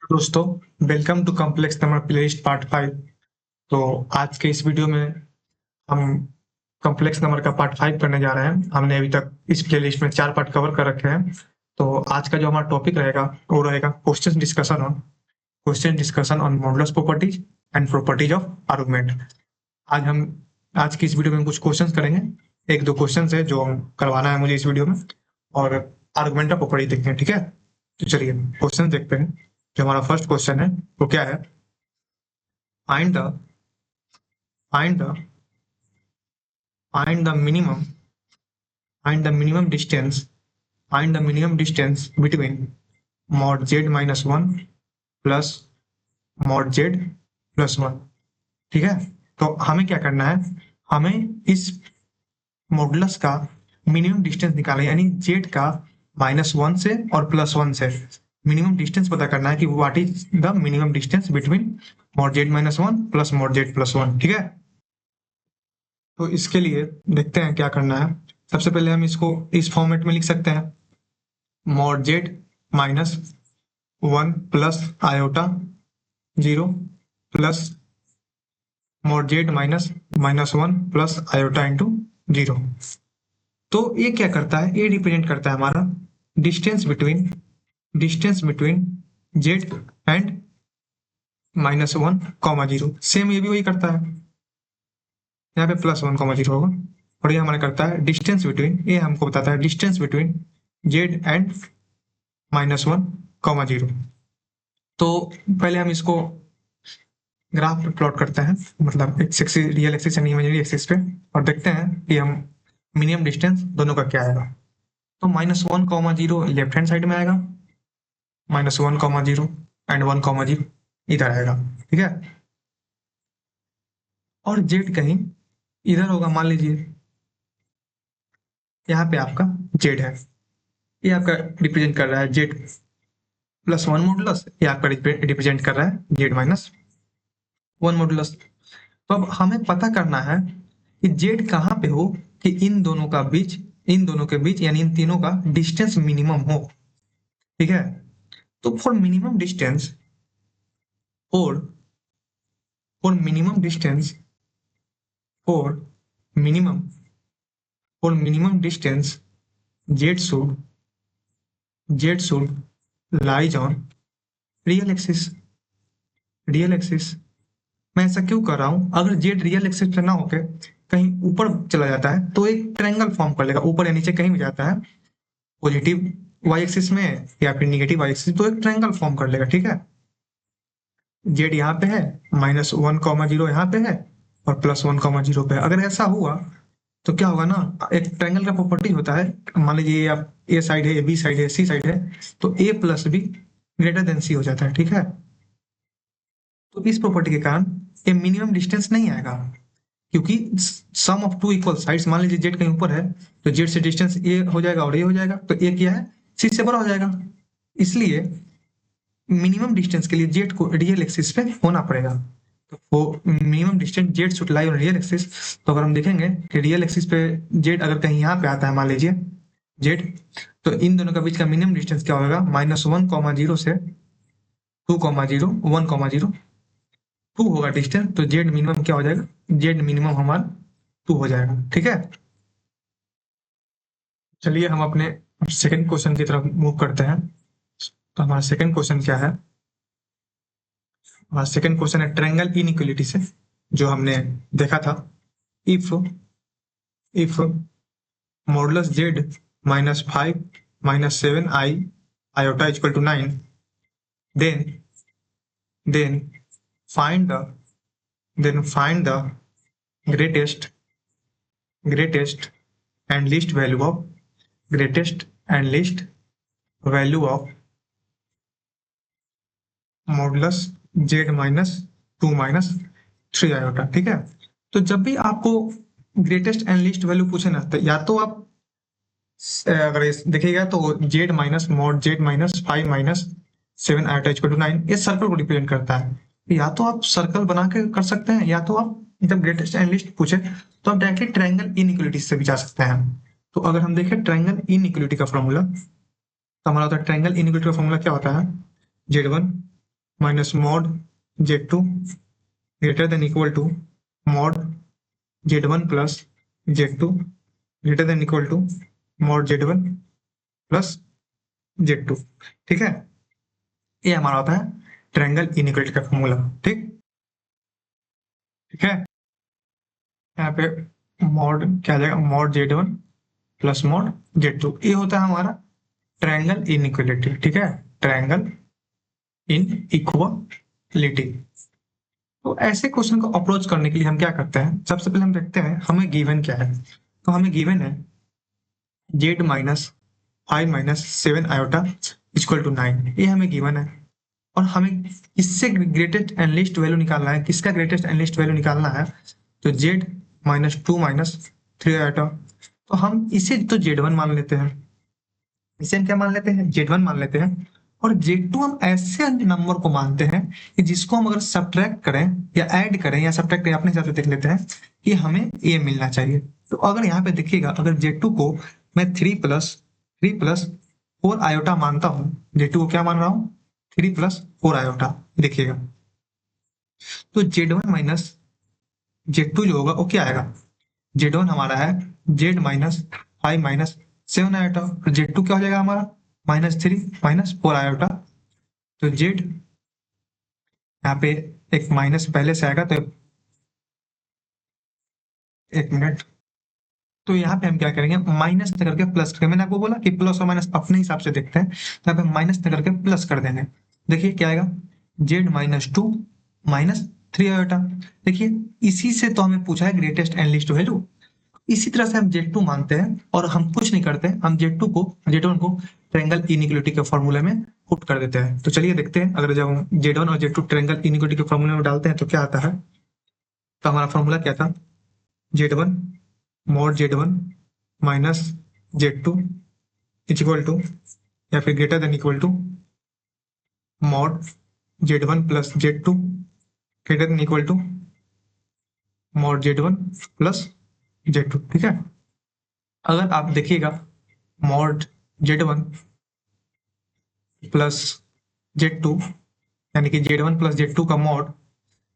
दोस्तों, welcome to complex number playlist part 5। तो आज के इस वीडियो में हम कॉम्प्लेक्स नंबर का पार्ट 5 करने जा रहे हैं। हमने अभी तक इस प्लेलिस्ट में 4 पार्ट कवर कर रखे हैं। तो आज का जो हमारा टॉपिक रहेगा वो रहेगा question discussion on modulus properties and properties of argument. आज हम आज की इस वीडियो में कुछ क्वेश्चंस करेंगे। एक दो क्वेश्चन है जो करवाना है मुझे इस वीडियो में, और आर्गुमेंट का प्रॉपर्टी देखते हैं। ठीक है, तो चलिए क्वेश्चन देखते हैं। जो हमारा फर्स्ट क्वेश्चन है वो क्या है? find the find the find the minimum find the minimum distance between mod z minus 1 plus mod z plus 1। ठीक है, तो हमें क्या करना है? हमें इस मॉडुलस का मिनिमम डिस्टेंस निकालना है, यानी जेड का -1 से और +1 से मिनिमम डिस्टेंस पता करना है कि what is the minimum distance between mod z minus 1 plus mod z plus 1। ठीक है, तो इसके लिए देखते हैं क्या करना है। सबसे पहले हम इसको इस फॉर्मेट में लिख सकते हैं, mod z minus 1 plus iota 0 plus mod z minus 1 plus iota into 0। तो ये क्या करता है? ये रिप्रेजेंट करता है हमारा distance between z and -1, 0। Same ये भी वही करता है, यहाँ पे +1, 0 होगा। और ये हमारा करता है डिस्टेंस बिटवीन, ये हमको बताता है डिस्टेंस बिटवीन z एंड -1, 0। तो पहले हम इसको ग्राफ पे प्लॉट करते हैं, मतलब रियल एक्सिस यानी इमेजिनरी एक्सिस पे, और देखते हैं कि हम मिनिमम डिस्टेंस दोनों का क्या आएगा। तो -1, 0 लेफ्ट हैंड साइड में आएगा, -1, 0 एंड 1, 0 इधर आएगा। ठीक है, और z कहीं इधर होगा। मान लीजिए यहाँ पे आपका z है, ये आपका रिप्रेजेंट कर रहा है z +1 मॉडुलस, ये आपका रिप्रेजेंट कर रहा है z -1 मॉडुलस। तो अब हमें पता करना है कि z कहाँ पे हो कि इन दोनों के बीच यानी इन तीनों का डिस्टेंस मिनिमम हो। ठीक है, तो for minimum distance for minimum distance for minimum distance z should lies on real axis. मैं ऐसा क्यों कर रहा हूं? अगर जेड रियल एक्सिस पे ना होके कहीं ऊपर चला जाता है तो एक ट्रायंगल फॉर्म कर लेगा, ऊपर या नीचे कहीं भी जाता है, पॉजिटिव वाई एक्सिस में या फिर निगेटिव वाई एक्सिस, तो एक ट्रायंगल फॉर्म कर लेगा। ठीक है, जेड यहाँ पे है, -1, 0 यहाँ पे है, और +1, 0 पे है। अगर ऐसा हुआ तो क्या होगा ना, एक ट्रायंगल का प्रॉपर्टी होता है, मान लीजिए आप ए साइड है, बी साइड है, सी साइड है, तो ए प्लस बी ग्रेटर देन सी हो जाता है। ठीक है, तो इस प्रॉपर्टी के कारण ये मिनिमम डिस्टेंस नहीं आएगा, क्योंकि सम ऑफ टू इक्वल साइड्स, मान लीजिए जेड कहीं ऊपर है तो जेड से डिस्टेंस ए हो जाएगा और ए हो जाएगा, तो ए क्या है, सी से बड़ा हो जाएगा। इसलिए मिनिमम डिस्टेंस के लिए जेड को रियल एक्सिस पे होना पड़ेगा। तो वो minimum distance Z should lie on real axis. तो अगर हम देखेंगे कि रियल एक्सिस पे जेड अगर कहीं यहाँ पे आता है, मान लीजिए जेड, तो इन दोनों के बीच का मिनिमम डिस्टेंस क्या होगा? -1, 0 से 2, 0 1, 0 2 होगा डिस्टेंस, तो जेड मिनिमम क्या हो जाएगा? जेड मिनिमम हमारा 2 हो जाएगा। ठीक है, चलिए हम अपने सेकंड क्वेश्चन की तरफ मूव करते हैं। तो हमारा सेकंड क्वेश्चन क्या है? हमारा सेकंड क्वेश्चन है ट्रायंगल इनइक्वालिटी से, जो हमने देखा था। If modulus Z -5 -7 i iota equal to 9, then find the greatest and least value of modulus Z -2 -3 iota. ठीक है, तो जब भी आपको ग्रेटेस्ट एंड लीस्ट वैल्यू पूछे ना, तो या तो आप अगर देखिएगा तो Z minus mod Z -5 -7 iota equal to 9 ये सर्कल को रिप्रेजेंट करता है। या तो आप सर्कल बना के कर सकते हैं, या तो आप जब ग्रेटेस्ट एंड लीस्ट पूछे तो आप डायरेक्टली ट्रायंगल इनइक्वालिटी से भी जा सकते हैं। तो अगर हम देखें ट्रायंगल इनइक्वालिटी का फॉर्मूला, तो हमारा होता है ट्रायंगल इनइक्वालिटी का फॉर्मूला क्या होता है? Z1 minus mod Z2 greater than equal to mod Z1 plus Z2 greater than equal to mod Z1 plus Z2। ठीक है, ये हमारा होता है ट्रायंगल इनइक्वालिटी का फॉर्मूला। ठीक ठीक है, यहाँ पे मॉड क्या आ जाएगा, mod Z1 plus mod Z2, ये होता है हमारा ट्रायंगल इनइक्वालिटी। ठीक है, ट्रायंगल इन इक्वालिटी। तो ऐसे क्वेश्चन को अप्रोच करने के लिए हम क्या करते हैं, सबसे पहले हम देखते हैं हमें गिवन क्या है। तो हमें गिवन है z minus 5 - 7 iota equal to 9, ये हमें गिवन है। और हमें इससे ग्रेटेस्ट एंड लीस्ट वैल्यू निकालना है। किसका ग्रेटेस्ट एंड लीस्ट वैल्यू निकालना है, तो z -2 - 3 आयोटा। तो हम इसे तो z1 मान लेते हैं, इसे हम क्या मान लेते हैं, z1 मान लेते हैं। और z2 हम ऐसे नंबर को मानते हैं कि जिसको हम अगर सब्ट्रैक्ट करें या ऐड करें या सब्ट्रैक्ट करें, अपने हिसाब से देख लेते हैं कि हमें ये मिलना चाहिए। तो अगर यहाँ पे देखिएगा, अगर z2 को मैं 3 + 4 आयोटा मानता हूँ, z2 को क्या मान रहा हूँ, 3 + 4 आयोटा। देखिएगा, तो z1 - z2 जो होगा वो क्या आएगा, z1 हमारा है z -5 - 7 आयोटा, तो z2 क्या हो जाएगा हमारा -3 - 4 आयोटा। तो z यहाँ पे एक माइनस पहले से आएगा, तो एक मिनट, तो यहाँ पे हम क्या करेंगे, माइनस न करके प्लस करेंगे। मैंने आपको बोला कि प्लस और माइनस अपने हिसाब से देखते हैं, तो यहाँ पे माइनस न करके प्लस कर देंगे। देखिए क्या आएगा, z -2 - 3 आयोटा। देखिए, इसी से तो हमें पूछा है ग्रेटेस्ट एंड लीस्ट वैल्यू। इसी तरह से हम Z2 मानते हैं और हम कुछ नहीं करते, हम Z1 को ट्रायंगल इनइक्वालिटी के फॉर्मूले में पुट कर देते हैं। तो चलिए देखते हैं, अगर जब हम Z1 और Z2 ट्रायंगल इनइक्वालिटी के फॉर्मूले में डालते हैं तो क्या आता है। तो हमारा फॉर्मूला क्या था, Z1 mod Z1 minus Z2 equal to या फिर greater than equal to mod Z1 plus Z2 greater than equal to mod Z1 plus Z2। ठीक है, अगर आप देखिएगा, मॉड Z1 प्लस Z2 यानी कि Z1 प्लस Z2 का mod,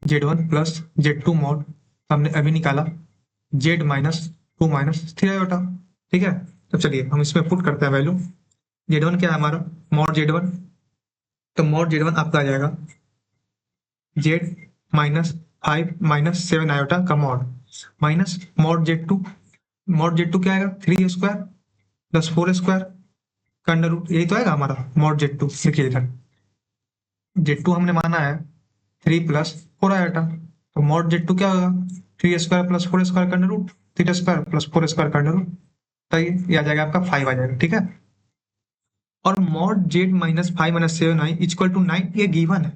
Z1 plus Z2 mod हमने अभी निकाला z -2 - 3 आयोटा। ठीक है, तो चलिए हम इसमें पुट करते हैं वैल्यू। Z1 क्या है हमारा, मॉड Z1, तो मॉड Z1 आपका आ जाएगा z -5 - 7 आयोटा का mod minus mod Z2, mod Z2 क्या आएगा, 3² + 4² का अंडर रूट, यही तो आएगा हमारा मॉड Z2। देखिए इधर Z2 हमने माना है 3 + 4 आयोटा, तो मॉड Z2 क्या होगा, 3² + 4² का अंडर रूट, 3² + 4² का अंडर रूट। तो ये आ जाएगा आपका 5 आ जाएगा। ठीक है, और mod z -5 - 7i equal to 9, ये गिवन है,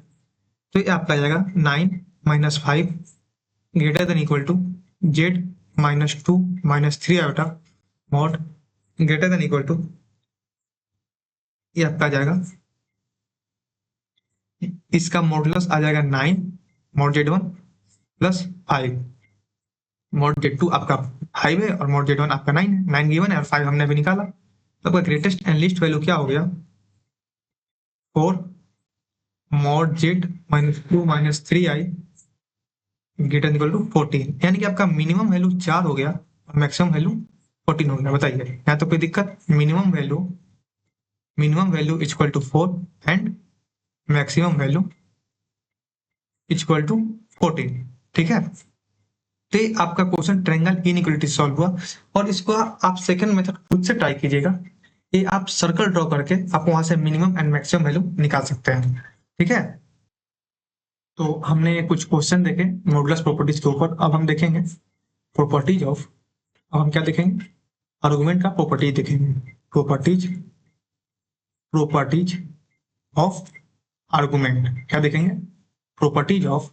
तो ये आपका आ जाएगा 9 - 5 greater than equal to z -2 - 3 iota mod greater than equal to, ये आपका आ जाएगा, इसका मॉडुलस आ जाएगा 9 mod Z1 plus 5, mod Z2 आपका 5 है और मॉड Z1 आपका 9 है। 9 गिवन है और 5 हमने अभी निकाला। तो आपका ग्रेटेस्ट एंड लीस्ट वैल्यू क्या हो गया, 4 mod z -2 - 3i greater equal to 14, यानी कि आपका मिनिमम वैल्यू 4 हो गया और मैक्सिमम वैल्यू 14 हो गया। बताइए, यहाँ तो कोई दिक्कत, minimum value equal to 4 and maximum value equal to 14। ठीक है, तो ये आपका क्वेश्चन ट्रायंगल इनइक्वालिटी सॉल्व हुआ। और इसको आप सेकंड मेथड खुद से ट्राई कीजिएगा, ये आप सर्कल ड्रॉ करके आप वहां से मिनिमम एंड मैक्सिमम वैल्यू निकाल सकते हैं। ठीक है, तो हमने कुछ क्वेश्चन देखे मॉडुलस प्रॉपर्टीज के ऊपर, अब हम देखेंगे प्रॉपर्टीज ऑफ, अब हम क्या देखेंगे, आर्गुमेंट का प्रॉपर्टीज देखेंगे। प्रॉपर्टीज प्रॉपर्टीज ऑफ आर्गुमेंट क्या देखेंगे, प्रॉपर्टीज ऑफ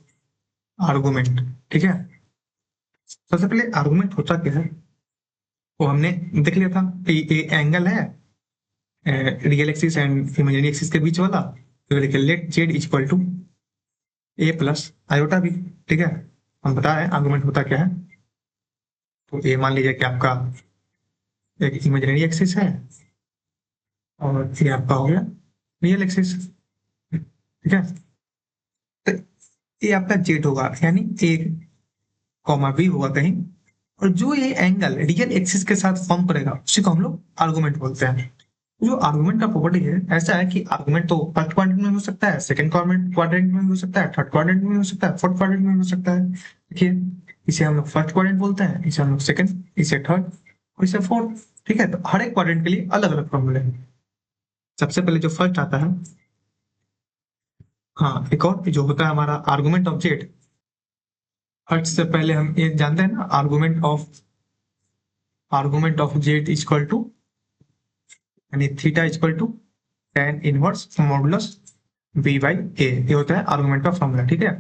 आर्गुमेंट। ठीक है, सबसे पहले आर्गुमेंट होता क्या है वो हमने देख लिया था। ये एंगल है real axis and imaginary axis के बीच वाला, तो लिखे let Z equal to A plus iota B. ठीक है, हम बता रहे हैं आर्गुमेंट होता क्या है। तो ये मान लीजिए कि आपका एक इमेजिनरी एक्सिस है और ये आपका हो गया रियल एक्सिस। ठीक है, ये आपका जेड होगा, यानी ए कॉमा बी होगा कहीं, और जो ये एंगल रियल एक्सिस के साथ फॉर्म करेगा उसी को हम लोग आर्गुमेंट बोलते हैं। जो आर्गुमेंट का प्रॉपर्टी है ऐसा है कि आर्गुमेंट तो फर्स्ट क्वाड्रेंट में हो सकता है, सेकंड क्वाड्रेंट में हो सकता है, थर्ड क्वाड्रेंट में हो सकता है, फोर्थ क्वाड्रेंट में हो सकता है। देखिए, इसे हम लोग फर्स्ट क्वाड्रेंट बोलते हैं, इसे हम लोग सेकंड, इसे थर्ड और इसे फोर्थ। ठीक है, तो हर एक क्वाड्रेंट के लिए अलग अलग फॉर्मूले हैं। सबसे पहले जो फर्स्ट आता है, हाँ एक और जो होता है हमारा आर्गुमेंट ऑफ जेड। फर्स्ट से पहले हम ये जानते हैं ना, argument of Z equal to, यानी theta equal to tan inverse modulus b by a, ये होता है आर्गुमेंट का फॉर्मूला। ठीक है,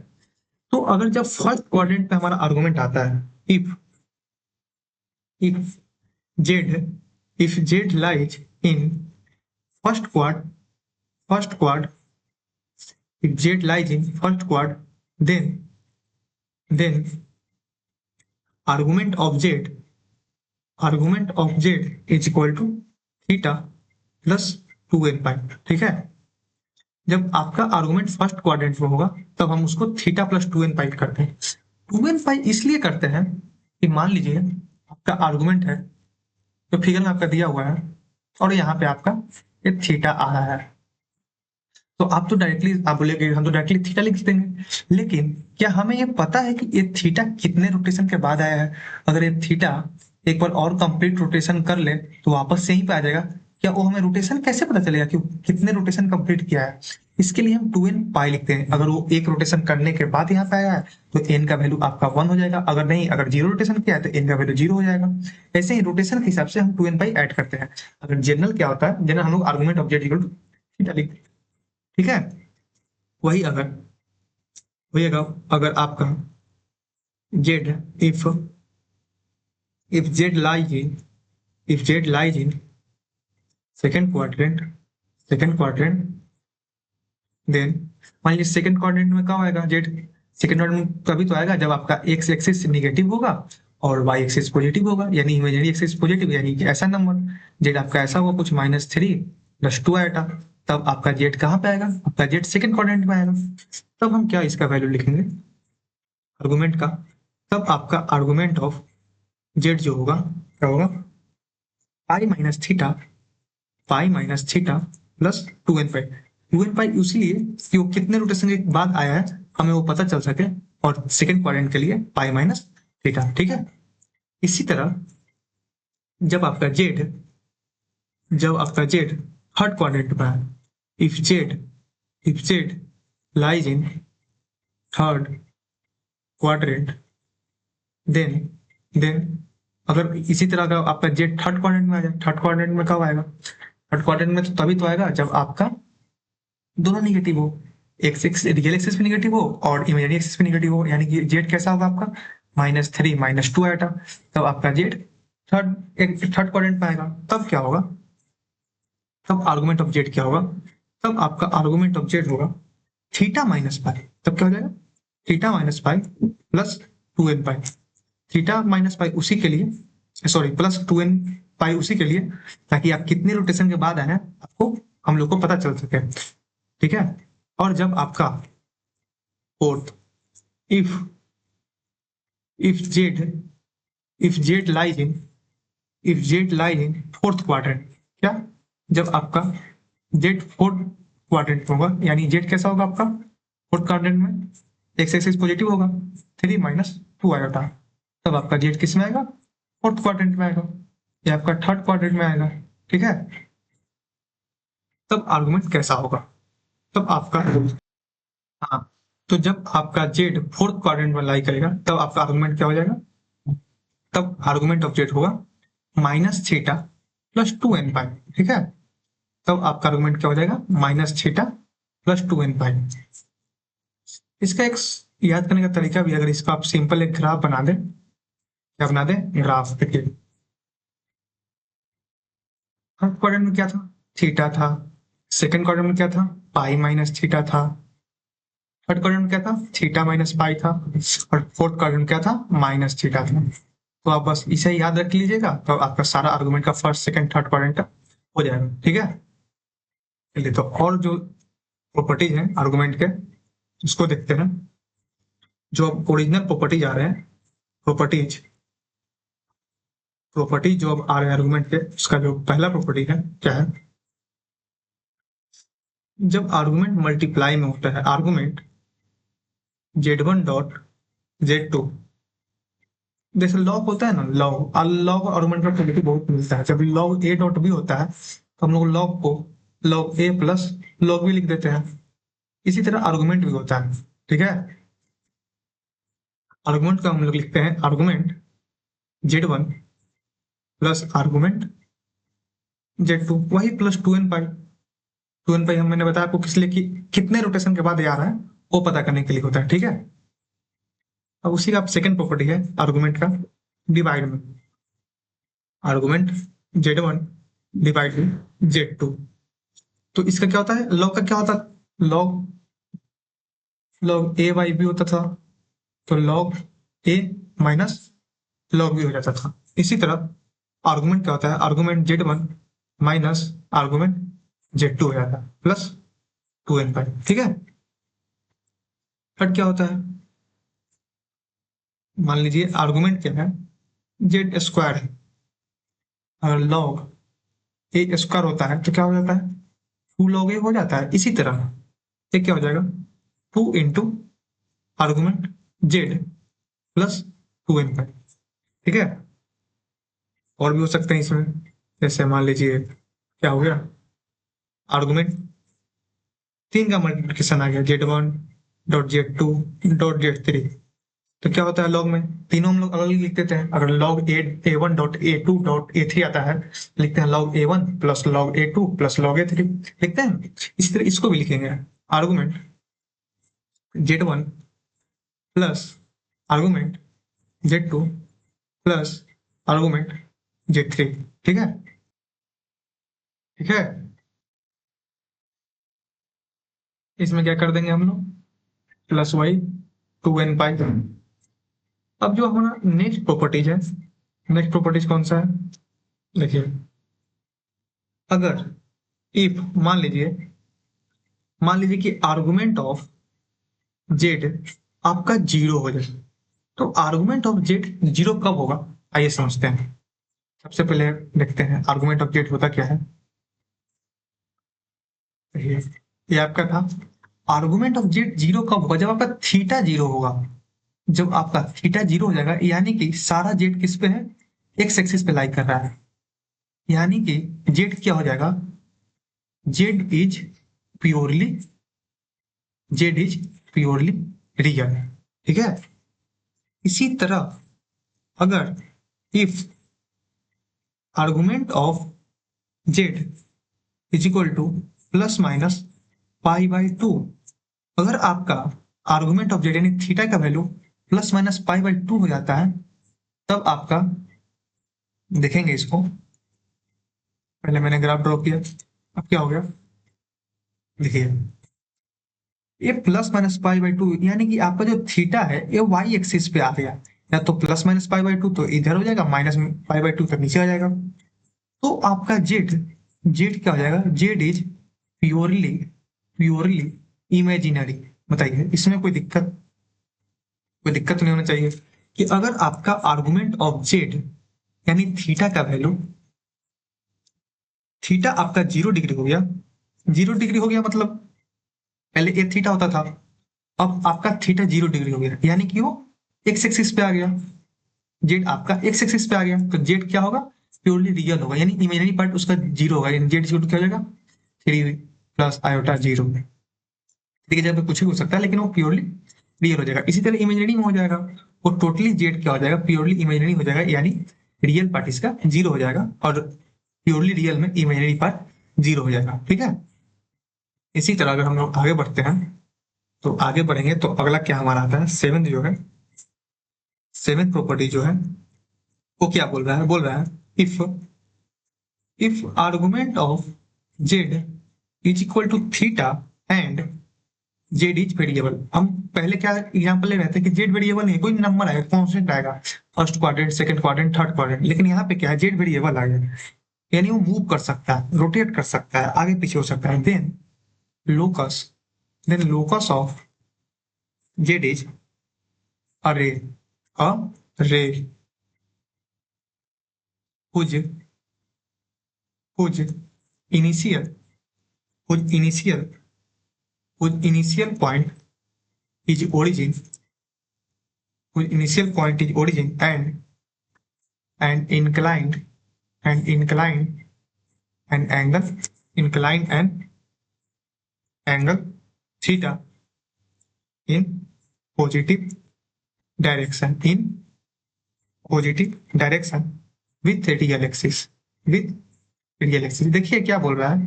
तो अगर जब फर्स्ट क्वाड्रेंट पे हमारा आर्गुमेंट आता है, if if Z if Z lies in first quad first quad if z lies in first quad, then argument of z is equal to theta plus 2n पाई। ठीक है, जब आपका आर्गुमेंट फर्स्ट क्वाड्रेंट में होगा तब हम उसको थीटा प्लस 2n पाई करते हैं। 2n पाई इसलिए करते हैं कि मान लीजिए आपका आर्गुमेंट है तो फिगर में आपका दिया हुआ है, और यहाँ पे आपका ये थीटा आ रहा है, तो आप बोलेंगे हम तो डायरेक्टली थीटा लिख देंगे, लेकिन क्या हमें ये पता है कि ये थीटा कितने रोटेशन के बाद आया है? अगर ये थीटा एक बार और कंप्लीट रोटेशन कर ले तो वापस से यहीं पे आ जाएगा। क्या वो हमें रोटेशन कैसे पता चलेगा कि कितने रोटेशन कंप्लीट किया है? इसके लिए हम 2n पाई लिखते हैं। अगर वो एक रोटेशन करने के बाद यहाँ पे आया है तो n का वैल्यू आपका 1 हो जाएगा, अगर नहीं, अगर जीरो रोटेशन किया है तो n का वैल्यू 0 हो जाएगा। ऐसे ही रोटेशन के हिसाब से हम 2n पाई ऐड करते हैं। अगर जनरल क्या होता है, जनरल हम लोग argument of Z equal to theta लिखते हैं। ठीक है, वही अगर वही अगर अगर आपका Z if Z lies in second quadrant then, मान लीजिए सेकेंड क्वाड्रेंट में कब आएगा जेड? सेकेंड क्वाड्रेंट में तभी तो आएगा जब आपका एक्स एक्सिस निगेटिव होगा और वाई एक्सिस पॉजिटिव होगा, यानी इमेजिनरी एक्सिस पॉजिटिव, यानी कि ऐसा नंबर जेड आपका ऐसा होगा कुछ -3 + 2 आएगा, तब आपका जेड कहाँ पे आएगा? आपका जेड सेकेंड क्वाड्रेंट में आएगा। तब हम क्या इसका वैल्यू लिखेंगे आर्गुमेंट का? तब आपका आर्गुमेंट ऑफ जेड जो होगा क्या होगा? Pi minus theta plus 2n पाई। 2n पाई इसलिए कि वो कितने रोटेशन के बाद आया है हमें वो पता चल सके, और सेकेंड क्वाड्रेंट के लिए पाई माइनस थीटा। ठीक है, इसी तरह जब आपका जेड थर्ड क्वाड्रेंट में है, if Z lies in third quadrant, then अगर इसी तरह का आपका जेड थर्ड क्वाड्रेंट में आ जाए, थर्ड क्वाड्रेंट में कब आएगा? थर्ड क्वाड्रेंट में तो तभी तो आएगा जब आपका दोनों निगेटिव हो, एक्स रियल एक्सिस पे निगेटिव हो और इमेजिनरी एक्सिस पे निगेटिव हो, यानी कि जेड कैसा होगा आपका? -3 - 2 आएगा, तब आपका जेड थर्ड क्वाड्रेंट में आएगा। तब क्या होगा? तब आर्गुमेंट ऑफ जेड क्या होगा? तब आपका आर्गुमेंट ऑफ जेड होगा थीटा माइनस पाई। तब क्या हो जाएगा? Theta minus pi plus 2n पाई। थीटा माइनस पाई उसी के लिए, सॉरी प्लस 2n पाई उसी के लिए, ताकि आप कितने रोटेशन के बाद आए हैं आपको हम लोग को पता चल सके। ठीक है, और जब आपका fourth if if Z if Z lies in fourth quadrant, क्या? जब आपका जेड फोर्थ क्वाड्रेंट में होगा, यानी जेड कैसा होगा आपका फोर्थ क्वाड्रेंट में? एक्स एक्सिस पॉजिटिव होगा, 3 - 2 आएगा, तब आपका जेड किस में आएगा? फोर्थ क्वाड्रेंट में आएगा, या आपका थर्ड क्वाड्रेंट में आएगा। ठीक है, तब आर्गुमेंट कैसा होगा? तब आपका, हाँ, तो जब आपका जेड फोर्थ क्वाड्रेंट में लाई करेगा तब आपका आर्गुमेंट क्या हो जाएगा? तब आर्गुमेंट ऑफ जेड होगा -थीटा प्लस 2n पाई। ठीक है, तब आपका आर्गुमेंट क्या हो जाएगा? -थीटा प्लस 2n पाई। इसका एक याद करने का तरीका भी, अगर इसका आप सिंपल एक ग्राफ बना दें, क्या बना दें? ग्राफ। देखिए, फर्स्ट क्वाड्रेंट में क्या था? थीटा था। सेकंड क्वाड्रेंट में क्या था? पाई माइनस थीटा था। थर्ड क्वाड्रेंट में क्या था? थीटा माइनस पाई था। और फोर्थ क्वाड्रेंट में क्या था? माइनस थीटा था। तो आप बस इसे याद रख लीजिएगा, तो आपका सारा आर्गुमेंट का फर्स्ट सेकंड थर्ड क्वाड्रेंट का हो जाएगा। ठीक है, चलिए तो और जो प्रॉपर्टीज हैं आर्गुमेंट के उसको देखते हैं। जो अब ओरिजिनल प्रॉपर्टीज आ रहे हैं, प्रॉपर्टीज प्रॉपर्टी जो अब आ रहे हैं आर्गुमेंट के, उसका जो पहला प्रॉपर्टी है क्या है, जब आर्गुमेंट मल्टीप्लाई में होता है, आर्गुमेंट z1 डॉट z2, जैसे लॉग होता है ना, लॉग लॉग आर्गुमेंट का प्रोबेबिलिटी बहुत मिलता है। जब लॉग ए डॉट बी होता है तो हम लोग लॉग को लॉग ए प्लस लॉग बी लिख देते हैं। इसी तरह आर्गुमेंट भी होता है, ठीक है। आर्गुमेंट का हम लोग लिखते हैं argument z1 plus argument z2, वही प्लस 2n पाई। 2n पाई हम, मैंने बताया आपको किस लिए कि कितने रोटेशन के बाद ये आ रहा है वो पता करने के लिए होता है, ठीक है। अब उसी का सेकंड प्रॉपर्टी है आर्गुमेंट का डिवाइड में, आर्गुमेंट z1 डिवाइड में z2। तो इसका क्या होता है, लॉग का क्या होता है, log log A by B होता था, तो log A minus log B हो जाता था। इसी तरह आर्गुमेंट क्या होता है, argument z1 minus argument z2 हो जाता है प्लस 2n पाई, ठीक है। थर्ड क्या होता है, मान लीजिए आर्गुमेंट क्या है, जेड स्क्वायर है, अगर लॉग ए स्क्वायर होता है तो क्या हो जाता है, 2 log a हो जाता है। इसी तरह ये क्या हो जाएगा, 2 into argument Z plus 2n पाई, ठीक है। और भी हो सकते हैं इसमें, जैसे मान लीजिए क्या हो गया, आर्गुमेंट 3 का मल्टीप्लिकेशन आ गया, z1 dot z2 dot z3, तो क्या होता है लॉग में, तीनों हम लोग अलग लिख देते हैं। अगर log a1 dot a2 dot a3 आता है, लिखते हैं log a1 plus log a2 plus log a3 लिखते हैं। इसी तरह इसको भी लिखेंगे, argument z1 plus argument z2 plus argument z3, ठीक है, ठीक है। इसमें क्या कर देंगे हम लोग, प्लस वाई 2n पाई। अब जो हमारा नेक्स्ट प्रॉपर्टीज है, नेक्स्ट प्रॉपर्टीज कौन सा है, देखिए, अगर इफ मान लीजिए कि आर्गुमेंट ऑफ जेड आपका जीरो हो जाए, तो आर्गुमेंट ऑफ जेड जीरो कब होगा, आइए समझते हैं। सबसे पहले देखते हैं आर्गुमेंट ऑफ जेड होता क्या है, ये आपका था, आर्गुमेंट ऑफ जेड जीरो कब होगा, जब आपका थीटा जीरो होगा। जब आपका थीटा जीरो हो जाएगा, यानी कि सारा जेड किस पे है, एक्स एक्सिस पे लाई कर रहा है, यानी कि जेड क्या हो जाएगा, z is purely z is purely real, ठीक है। इसी तरह अगर if argument of Z is equal to plus minus पाई/2, अगर आपका आर्गुमेंट ऑफ जेड यानी थीटा का वैल्यू प्लस माइनस पाई/2 हो जाता है, तब आपका, देखेंगे इसको, पहले मैंने ग्राफ ड्रॉ किया, अब क्या हो गया, देखिए ये प्लस माइनस पाई/2, यानी कि आपका जो थीटा है ये वाई एक्सिस पे आ गया, या तो प्लस माइनस पाई/2 तो इधर हो जाएगा, माइनस पाई/2 तो नीचे आ जाएगा। तो आपका जेड जेड क्या हो जाएगा, z is purely purely imaginary. बताइए इसमें कोई दिक्कत नहीं होना चाहिए कि अगर आपका आर्गुमेंट ऑफ जेड यानी थीटा का वैल्यू, थीटा आपका 0 डिग्री हो गया, 0 डिग्री हो गया मतलब पहले ए थीटा होता था, अब आपका थीटा 0 डिग्री हो गया, यानी कि वो एक्स एक्सिस पे आ गया, जेड आपका एक्स एक्सिस पे आ गया, तो जेड क्या होगा, प्योरली रियल होगा, यानी इमेजिनरी पार्ट उसका जीरो होगा, यानी जेड जीरो क्या हो जाएगा, 3 प्लस i/0। ठीक है, जब पे कुछ भी हो सकता है लेकिन वो प्योरली रियल हो जाएगा। इसी तरह इमेजिनरी में हो जाएगा, वो टोटली जेड क्या हो जाएगा, प्योरली इमेजिनरी हो जाएगा, यानी रियल पार्ट इसका जीरो हो जाएगा और प्योरली रियल में इमेजिनरी पार्ट जीरो हो जाएगा, ठीक है। इसी तरह अगर हम लोग आगे बढ़ते हैं, तो आगे बढ़ेंगे तो अगला क्या हमारा आता है, सेवेंथ जो है, सेवेंथ प्रॉपर्टी जो है वो क्या बोल रहा है, if if argument of Z is equal to theta and Z is variable. हम पहले क्या एग्जांपल ले रहे थे कि जेड वेरिएबल नहीं, कोई नंबर आएगा, कांस्टेंट आएगा, first quadrant, second quadrant, third quadrant, लेकिन यहाँ पे क्या है, जेड वेरिएबल आ गया, यानी वो मूव कर सकता है, रोटेट कर सकता है, आगे पीछे हो सकता है। Locus then locus of Z is अरे, अरे, whose, whose initial, whose initial point is origin, whose initial point is origin and inclined and inclined an angle, inclined an angle theta in positive in positive direction with real axis, with real axis। देखिए क्या बोल रहा है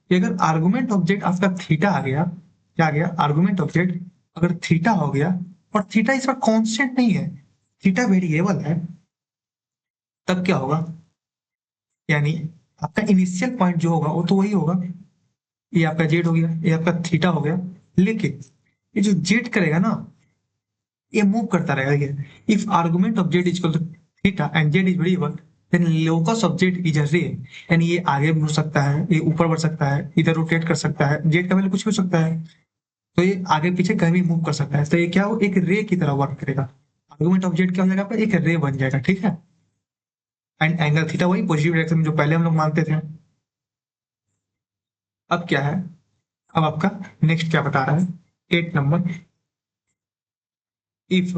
कि अगर argument object आपका theta आ गया, क्या आ गया, आर्गुमेंट ऑब्जेक्ट अगर थीटा हो गया और थीटा इस बार कांस्टेंट नहीं है, थीटा वेरिएबल है, तब क्या होगा, यानी आपका इनिशियल पॉइंट जो होगा वो तो वही होगा, ये आपका जेड हो गया, ये आपका थीटा हो गया, लेकिन ये जो जेड करेगा ना, ये मूव करता रहेगा। ये if argument of Z equal to theta and Z is variable, then locus of Z is a ray, यानी ये आगे बढ़ सकता है, ये ऊपर बढ़ सकता है, इधर रोटेट कर सकता है, जेड का वैल्यू कुछ भी हो सकता है, तो ये आगे पीछे कहीं भी मूव कर सकता है, तो ये क्या हो, एक रे की तरह वर्क करेगा। आर्गुमेंट ऑफ जेड क्या हो जाएगा आपका, एक रे बन जाएगा, ठीक है। एंड एंगल थीटा वही पॉजिटिव डायरेक्शन में जो पहले हम लोग मानते थे। अब क्या है, अब आपका नेक्स्ट क्या बता रहा है, 8 number, if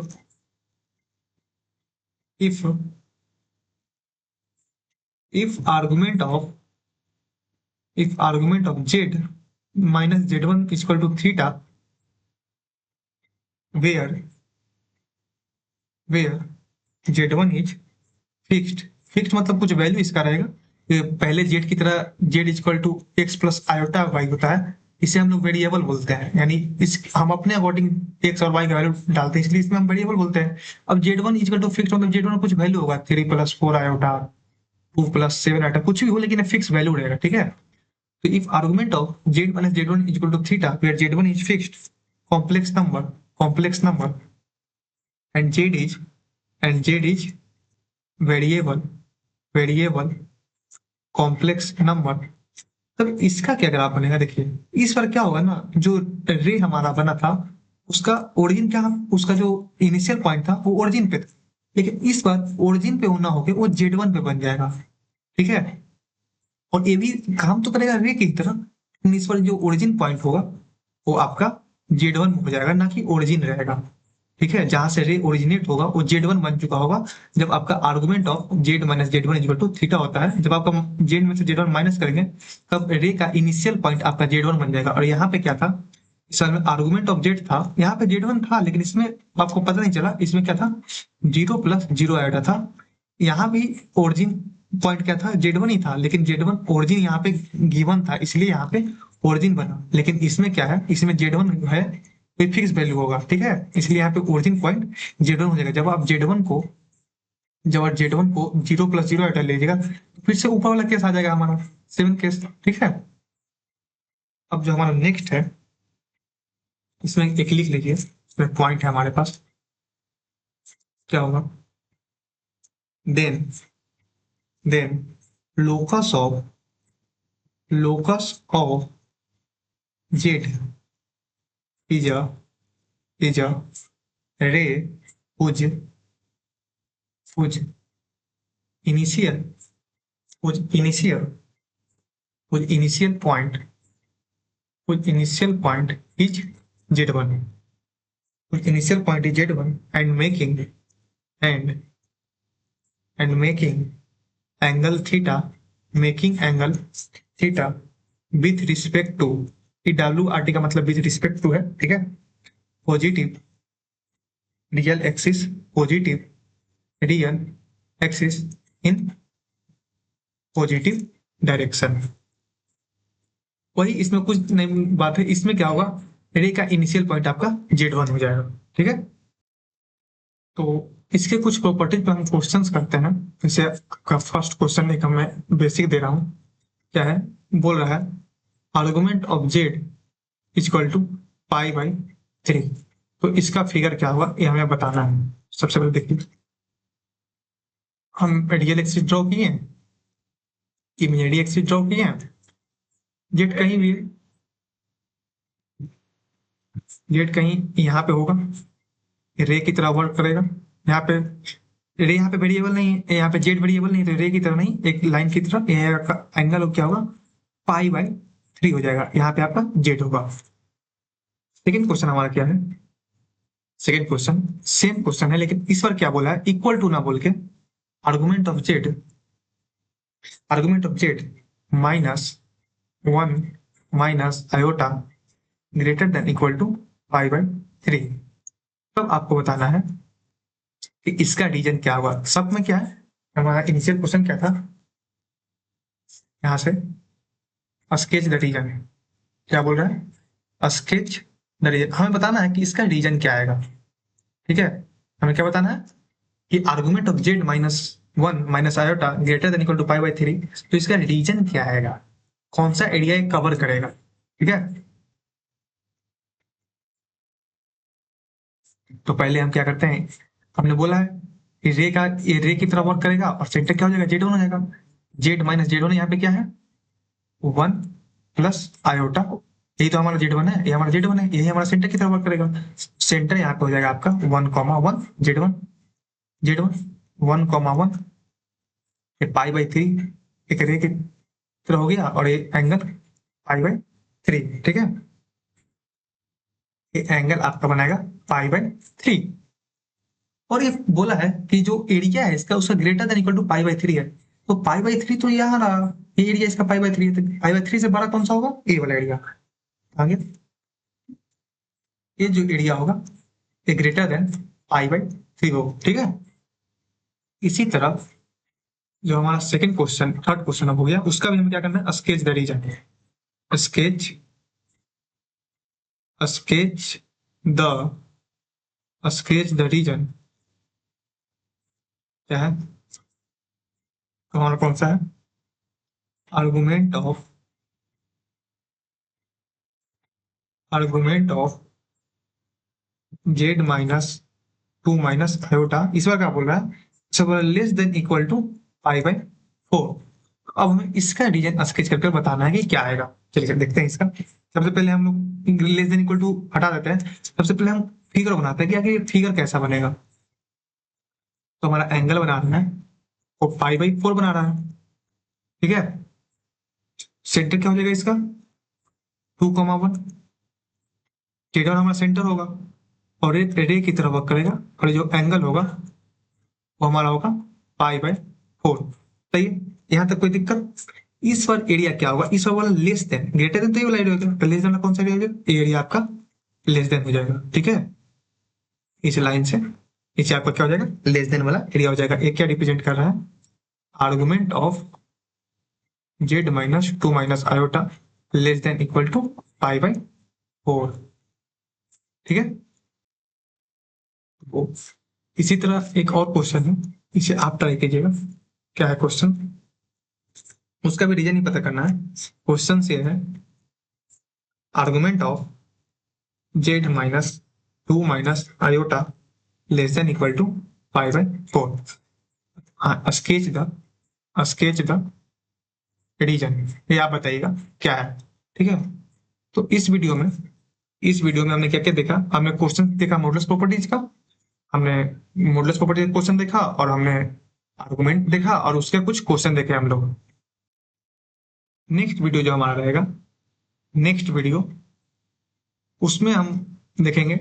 if if argument of Z minus Z one equal to theta, where where Z one is fixed, fixed मतलब कुछ वैल्यू इसका रहेगा, ये पहले जेड की तरह Z equal to X plus iota Y होता है, इसे हम लोग वेरिएबल बोलते हैं, यानी इस हम अपने अकॉर्डिंग एक्स और वाई का वैल्यू डालते हैं, इसलिए इसमें हम वेरिएबल बोलते हैं। अब Z one equal to fix मतलब जेड वन कुछ वैल्यू होगा, 3 + 4 आयोटा, 2 + 7 आयोटा, कुछ भी हो, लेकिन फिक्स वैल्यू रहेगा, ठीक है। तो if argument of Z minus Z one equal to theta where Z one is fixed complex number, complex number and Z is variable, variable complex number, तब इसका क्या ग्राफ बनेगा, देखिए इस बार क्या होगा ना, जो रे हमारा बना था उसका ओरिजिन क्या, उसका जो इनिशियल पॉइंट था वो ओरिजिन पे था, लेकिन इस बार ओरिजिन पे होना होके वो जेड वन पे बन जाएगा, ठीक है। और ये भी काम तो करेगा रे की तरह, लेकिन इस बार जो ओरिजिन पॉइंट होगा वो आपका जेड वन हो जाएगा, ना कि ओरिजिन रहेगा, ठीक है। जहां से रे ओरिजिनेट होगा वो जेड वन बन चुका होगा, जब आपका argument of Z minus Z one equal to theta होता है, जब आपका जेड में से जेड वन माइनस करेंगे तब रे का इनिशियल पॉइंट आपका जेड वन बन जाएगा। और यहाँ पे क्या था, इस में आर्गुमेंट ऑफ जेड था, यहाँ पे जेड वन था, लेकिन इसमें आपको पता नहीं चला, इसमें क्या था, 0 + 0 आयोटा था। यहाँ भी ओरिजिन पॉइंट क्या था, जेड वन ही था, लेकिन जेड वन ओरिजिन यहाँ पे गिवन था, इसलिए यहाँ पे ओरिजिन बना, लेकिन इसमें क्या है, इसमें जेड वन है कोई फिक्स वैल्यू होगा, ठीक है, इसलिए यहाँ पे ओरिजिन पॉइंट जेड वन हो जाएगा। जब आप जेड वन को 0 + 0 आइटम लीजिएगा तो फिर से ऊपर वाला केस आ जाएगा हमारा, 7 केस, ठीक है। अब जो हमारा नेक्स्ट है, इसमें एक लिख लीजिए, इसमें पॉइंट है हमारे पास, क्या होगा, then then locus of Z is a is a ray whose whose initial whose initial whose initial point is z1, whose initial point is z1 and and making angle theta, making angle theta with respect to, ये W R T का मतलब with respect to है, ठीक है, positive real axis, positive real axis in positive direction. वही इसमें कुछ नई बात है, इसमें क्या होगा, रे का इनिशियल पॉइंट आपका जेड वन हो जाएगा, ठीक है। तो इसके कुछ प्रॉपर्टीज पे हम क्वेश्चंस करते हैं, जैसे फर्स्ट क्वेश्चन एक मैं बेसिक दे रहा हूँ, क्या है, बोल रहा है argument of Z equal to π/3, तो इसका फिगर क्या होगा ये हमें बताना है। सबसे पहले देखिए, हम रियल एक्सिस ड्रॉ किए, इमेजिनरी एक्सिस ड्रॉ किए, जेड कहीं भी, जेड कहीं यहाँ पे होगा, रे की तरह वर्क करेगा। यहाँ पे रे यहाँ पे वेरिएबल नहीं है, यहाँ पे जेड वेरिएबल नहीं, तो रे की तरह नहीं, एक लाइन की तरह ये आपका एंगल क्या होगा, पाई/3 हो जाएगा। यहाँ पे आपका जेड होगा। सेकेंड क्वेश्चन हमारा क्या है, सेकेंड क्वेश्चन सेम क्वेश्चन है, लेकिन इस बार क्या बोला है, इक्वल टू ना बोल के argument of z -1 minus iota greater than equal to पाई/3। तब आपको बताना है कि इसका रीजन क्या होगा। सब में क्या है, हमारा इनिशियल क्वेश्चन क्या था, यहाँ से स्केच द रीजन, क्या बोल रहा है, स्केच द रीजन। हमें बताना है कि इसका रीजन क्या आएगा। ठीक है, हमें क्या बताना है कि argument of z -1 minus iota greater than equal to पाई/3, तो इसका रीजन क्या आएगा, कौन सा एरिया ये कवर करेगा। ठीक है, तो पहले हम क्या करते हैं, हमने बोला है कि रे की तरह वर्क करेगा और सेंटर क्या हो जाएगा, जेड वन हो जाएगा। जेड माइनस जेड वन, यहाँ पे क्या है, 1 प्लस आयोटा, यही तो हमारा जेड वन है, ये हमारा जेड वन है, यही हमारा सेंटर की तरह वर्क करेगा। सेंटर यहाँ पे हो जाएगा आपका 1,1 जेड वन 1,1, पाई/3, एक रे की तरह हो गया, और ये एंगल पाई/3। ठीक है, ये एंगल आपका बनाएगा पाई/3। और ये बोला है कि जो एरिया है इसका, उसका ग्रेटर देन इक्वल टू पाई/3 है, तो पाई/3 तो यहाँ रहा, ये एरिया इसका पाई/3 है, तो पाई/3 से बड़ा कौन सा होगा, ये वाला एरिया। आगे ये जो एरिया होगा ये ग्रेटर देन पाई/3 होगा। ठीक है, इसी तरह जो हमारा सेकंड क्वेश्चन, थर्ड क्वेश्चन अब हो गया, उसका भी हमें क्या करना है, sketch the region. Sketch sketch the sketch the region क्या है, तो हमारा कौन सा है, argument of Z -2 minus iota, इस बार क्या बोल रहा है, सब लेस देन इक्वल टू पाई/4। अब हमें इसका रीजन स्केच करके बताना है कि क्या आएगा। चलिए देखते हैं इसका। सबसे पहले हम लोग लेस देन इक्वल टू हटा देते हैं, सबसे पहले हम फिगर बनाते हैं कि आखिर फिगर कैसा बनेगा। तो हमारा एंगल बना रहा है, वो पाई/4 बना रहा है। ठीक है, सेंटर क्या हो जाएगा इसका, 2,1, थीटा हमारा सेंटर होगा, और एक रे की तरह वर्क करेगा, और जो एंगल होगा वो हमारा होगा पाई/4। सही है, यहाँ तक कोई दिक्कत। इस बार एरिया क्या होगा, इस वाला लेस देन, ग्रेटर देन तो ये वाला एरिया होगा, तो लेस देन कौन सा एरिया हो जाएगा, ये एरिया आपका लेस देन हो जाएगा। ठीक है, इस लाइन से इसे आपका क्या हो जाएगा, लेस देन वाला एरिया हो जाएगा। ये क्या रिप्रेजेंट कर रहा है, argument of Z -2 minus iota less than equal to पाई/4। ठीक है, तो इसी तरह एक और क्वेश्चन है, इसे आप ट्राई कीजिएगा। क्या है क्वेश्चन, उसका भी रीजन ही पता करना है। क्वेश्चन से है argument of Z -2 minus iota less than equal to पाई/4। हाँ, स्केच द रीजन, ये आप बताइएगा क्या है। ठीक है, तो इस वीडियो में हमने क्या क्या देखा, हमने क्वेश्चन देखा मॉडुलस प्रॉपर्टीज का, हमने मॉडुलस प्रॉपर्टी का क्वेश्चन देखा, और हमने आर्गुमेंट देखा, और उसके कुछ क्वेश्चन देखे हम लोग। नेक्स्ट वीडियो जो हमारा रहेगा, नेक्स्ट वीडियो उसमें हम देखेंगे,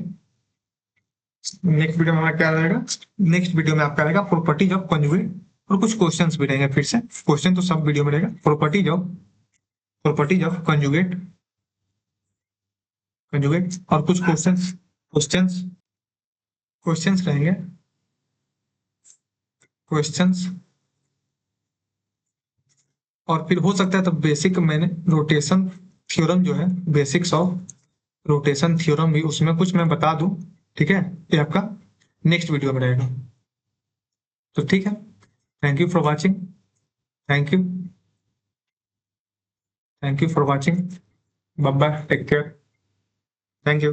नेक्स्ट वीडियो में हमारा क्या रहेगा, नेक्स्ट वीडियो में आपका रहेगा प्रॉपर्टीज ऑफ कंजुगेट, और कुछ क्वेश्चंस भी रहेंगे। फिर से क्वेश्चन तो सब वीडियो में रहेगा, प्रॉपर्टीज ऑफ कंजुगेट और कुछ क्वेश्चंस क्वेश्चंस रहेंगे, क्वेश्चंस। और फिर हो सकता है तो बेसिक मैंने रोटेशन थ्योरम जो है, बेसिक्स ऑफ रोटेशन थ्योरम भी उसमें कुछ मैं बता दूं। ठीक है, ये आपका नेक्स्ट वीडियो में रहेगा। तो ठीक है, thank you for watching, thank you thank you for watching, bye bye, take care, thank you.